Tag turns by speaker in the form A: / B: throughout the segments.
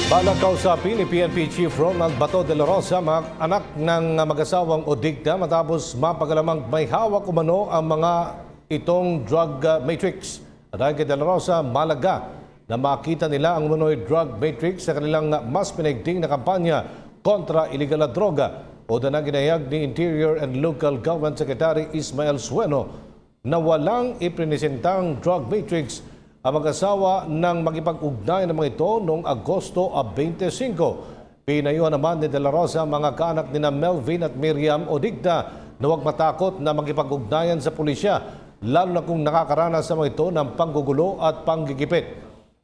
A: Balak kausapin ni PNP Chief Ronald Bato de la Rosa, anak ng mag-asawang Odigta matapos mapagalamang may hawak umano ang mga itong drug matrix. Ayon kay de la Rosa, malaga na makita nila ang umano'y drug matrix sa kanilang mas pinaigting na kampanya kontra iligal na droga o na ginayag ni Interior and Local Government Secretary Ismael Sueno na walang iprinisentang drug matrix ang mag-asawa nang makipag-ugnay ng mga ito noong Agosto 25. Pinayuhan naman ni De La Rosa mga kaanak ni Melvin at Miriam Odigta na huwag matakot na makipag-ugnayan sa pulisya, lalo na kung nakakaranas sa mga ito ng panggugulo at panggigipit.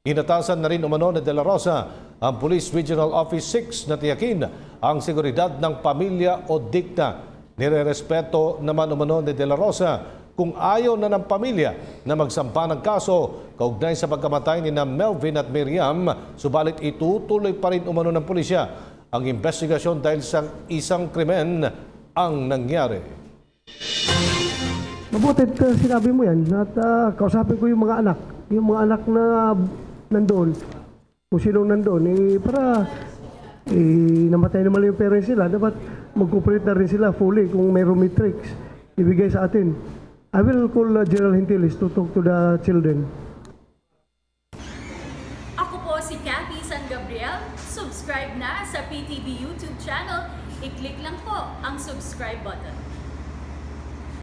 A: Inatasan na rin umano ni De La Rosa ang Police Regional Office 6 na tiyakin ang seguridad ng pamilya Odigta. Nirerespeto naman umano ni De La Rosa kung ayaw na ng pamilya na magsampa ng kaso kaugnay sa pagkamatay ni Melvin at Miriam, subalit itutuloy pa rin umano ng pulisya ang investigasyon dahil sa isang krimen ang nangyari.
B: Mabuti sinabi mo yan at kausapin ko yung mga anak na nandoon, kung sinong nandoon, para namatay naman yung parents nila, dapat mag-cooperate na rin sila fully kung may matrix ibigay sa atin. I will call General Hintilis to talk to the children.
C: Ako po si Cathy San Gabriel. Subscribe na sa PTV YouTube channel. I-click lang po ang subscribe button.